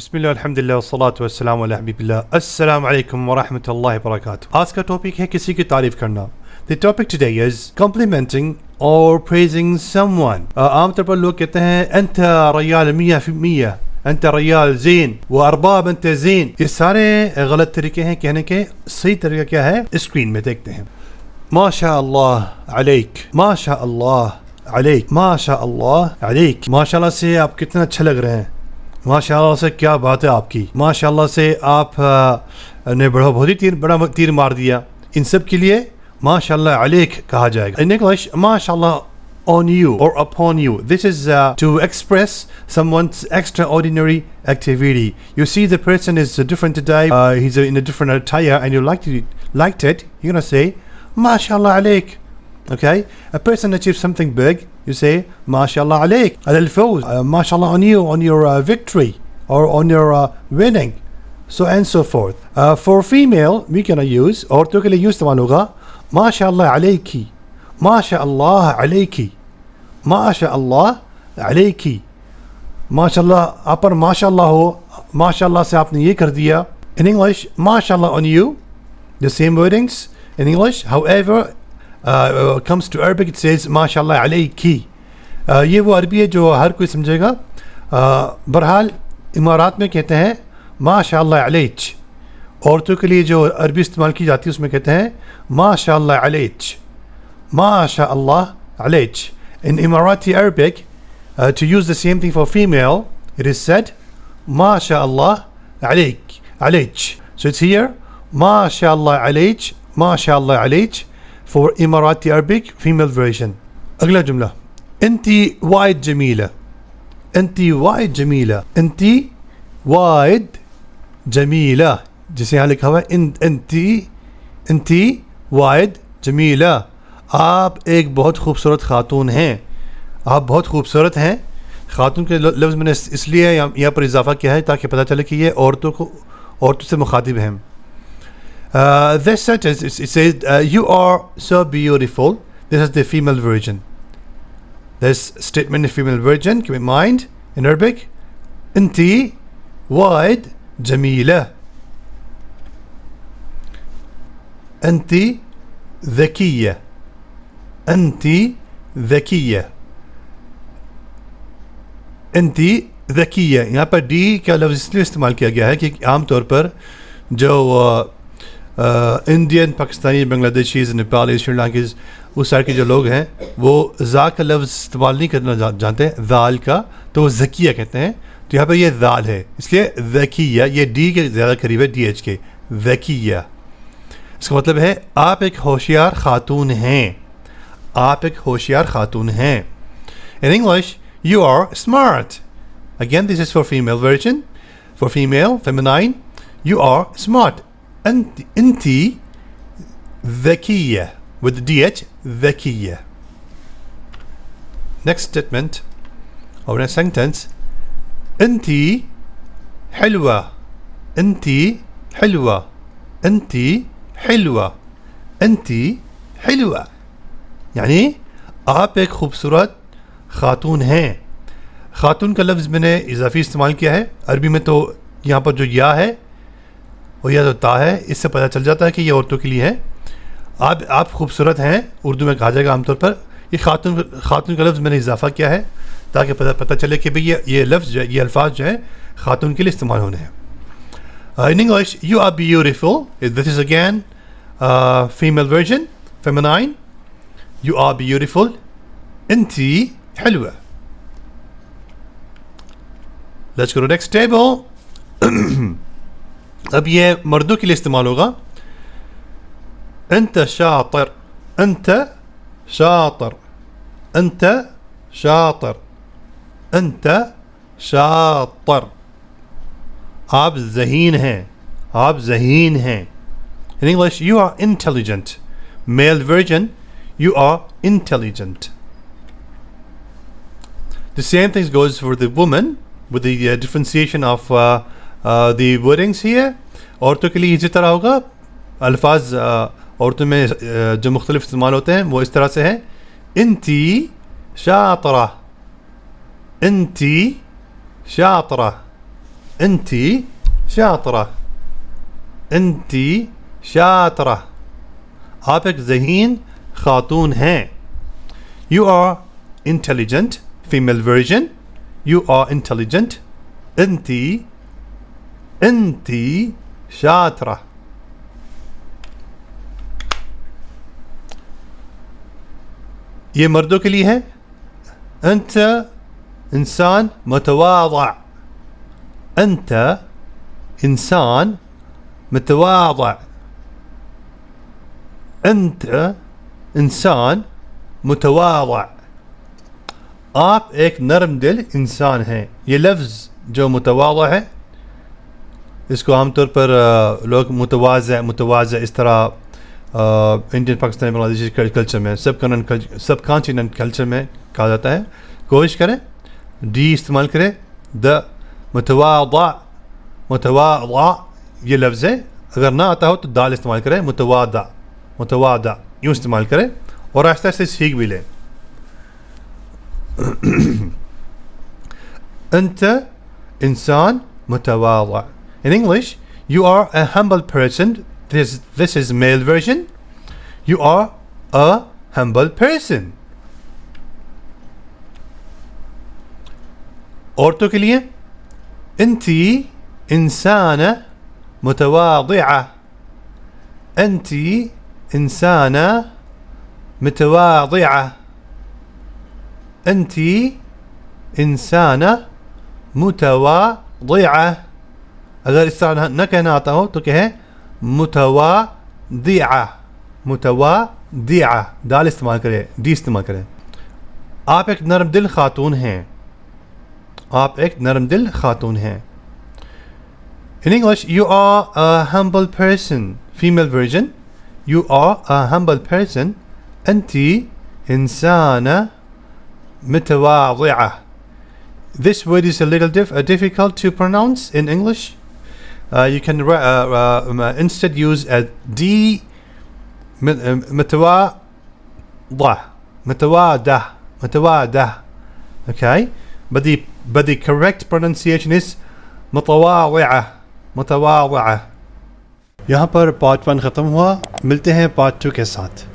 बिस्मिल्लाह अल्हम्दुलिल्लाह वस्सलातु वस्सलामु अला हबीबिल्लाह अस्सलामु अलैकुम व रहमतुल्लाहि व बरकातुहू। आज का टॉपिक है किसी की तारीफ करना। The topic today is complimenting or praising someone। आमतौर पर लोग कहते हैं अंत रयाल 100%, अंत रयाल ज़ीन व अरबाब अंत ज़ीन। ये सारे गलत तरीके हैं कहने के। सही तरीका क्या है स्क्रीन में देखते हैं। माशा अल्लाह अलैक, माशा अल्लाह अलैक, माशा अल्लाह अलैक। माशाअल्लाह से आप कितना अच्छा लग रहे हैं, माशाअल्लाह से क्या बात है आपकी, माशाअल्लाह से आप ने बहुत ही बड़ा तीर मार दिया। इन सब के लिए माशाअल्लाह अलैक कहा जाएगा। In English, माशाअल्लाह on you or upon you. This is to express someone's extraordinary activity. You see the person is different today, he's in a different attire and you liked it, you're gonna say mashallah alaik. Okay, a person achieves something big, you say mashallah alaik al-fawz, mashallah on you, on your victory or on your winning, so and so forth. For female we can use औरतों के लिए use इस्तेमाल होगा mashallah alayki, mashallah alayki, mashallah alayki। माशाल्लाह आप पर माशाल्लाह हो, माशाल्लाह से आपने ये कर दिया। In English, mashallah on you, the same wordings in English, however comes to Arabic it says mashallah alayki। ये वो अरबी है जो हर कोई समझेगा। बहरहाल इमारात में कहते हैं माशाल्लाह अलैच। औरतों के लिए जो अरबी इस्तेमाल की जाती है उसमें कहते हैं माशाल्लाह अलैच, माशाल्लाह अलैच। In Emirati Arabic, to use the same thing for female, it is said mashallah alayk, alaych. So it's here mashallah alaych, mashallah alaych for Emirati Arabic female version. अगला जुमला, انتي وايد جميلة، انتي وايد جميلة، انتي وايد جميلة। जिसे यहाँ लिखा हुआ है انتي वायद जमीला, आप एक बहुत खूबसूरत खातून हैं, आप बहुत खूबसूरत हैं। खातून के लफ्ज़ मैंने इसलिए यहाँ पर इजाफा किया है ताकि पता चले कि ये औरतों से मुखातिब हैं। This sentence it says you are so beautiful. This is the female version. This statement is female version. Keep in mind in Arabic انتي وايد جميلة، أنتِ ذكية، أنتِ ذكية، أنتِ ذكية। यहाँ पर डी का लफ्ज़ इसलिए इस्तेमाल किया गया है कि आमतौर पर जो इंडियन, पाकिस्तानी, बांग्लादेशी, नेपाली, श्रीलंकीज उस साइड के जो लोग हैं वो ज़ा का लफ्ज़ इस्तेमाल नहीं करना जानते हैं, दाल का, तो वो ज़किया कहते हैं। तो यहाँ पर ये दाल है इसलिए ज़किया, ये डी के ज़्यादा करीब है, डी एच के, ज़किया। इसका मतलब है आप एक होशियार खातून हैं, आप एक होशियार खातून हैं। In English, you are smart. Again, this is for female version. For female, feminine, you are smart. أنتِ ذكية with the DH, ذكية. Next statement or next sentence, أنتِ حلوة، أنتِ حلوة، أنتِ حلوة، أنتِ حلوة، यानी आप एक खूबसूरत खातून हैं। खातून का लफ्ज़ मैंने इजाफी इस्तेमाल किया है। अरबी में तो यहाँ पर जो या है और या जो ता है, इससे पता चल जाता है कि ये औरतों के लिए है। आप खूबसूरत हैं उर्दू में कहा जाएगा आमतौर पर। ये खातून का लफ्ज़ मैंने इजाफा किया है ताकि पता चले कि भाई ये लफ्ज़ जो है, ये अल्फाज जो है खातून के लिए इस्तेमाल होने हैं। In English, you are beautiful. This is again female version, feminine. You are beautiful. أنتِ حلوة. Let's go to next table. अब ये मर्दों के लिए इस्तेमाल होगा। أنت شاطر، أنت شاطر، أنت شاطر، أنت شاطر، आप ज़हीन हैं, आप ज़हीन हैं। In English, you are intelligent. Male version, you are intelligent. The same thing goes for the woman with the differentiation of the wordings here. औरतों के लिए इसी तरह होगा। अल्फाज औरतों में जो मुख्तलिफ इस्तेमाल होते हैं वो इस तरह से हैं। इंती शातरा, इंती शातरा, أنتي شاطرة. أنتي شاطرة. आप एक ज़हीन खातून हैं. You are intelligent, female version. You are intelligent. أنتي شاطرة. ये मर्दों के लिए है. أنت إنسان متواضع. أنت إنسان متواضع. أنت इंसान मुतवाज़ा. आप एक नरम दिल इंसान हैं. ये लफ्ज़ जो मुतवाज़ा है इसको आमतौर पर लोग मुतवाज़ा इस तरह इंडियन पाकिस्तानी बांग्लादेशी कल्चर में सब कॉन्टिनेंट कल्चर में कहा जाता है. कोशिश करें डी इस्तेमाल करें. द मुतवाज़ा ये लफ्ज़ है. अगर ना आता हो तो दाल इस्तेमाल करें. मुतवाज़ा यूँ इस्तेमाल करें और आहिस्ता आहिस्ता सीख भी लें. أنت إنسان متواضع. In English, you are a humble person. This is male version. You are a humble person. औरतों के लिए أنتِ إنسانة متواضعة. أنتِ إنسانة متواضعة. أنتِ إنسانة متواضعة. अगर इस तरह न कहना आता हो तो कहें मुतवादिआ. मुतवादिआ दाल इस्तेमाल करें, डी इस्तेमाल करें. आप एक नरम दिल खातून हैं. आप एक नरम दिल खातून हैं. In English, you are a humble person. Female version. You are a humble person. أنتِ إنسانة متواضعة. This word is a little difficult to pronounce in English. You can instead use a D. متواضع. Okay, but the correct pronunciation is متواضعة. यहाँ पर part 1 ख़त्म हुआ. मिलते हैं part 2 के साथ.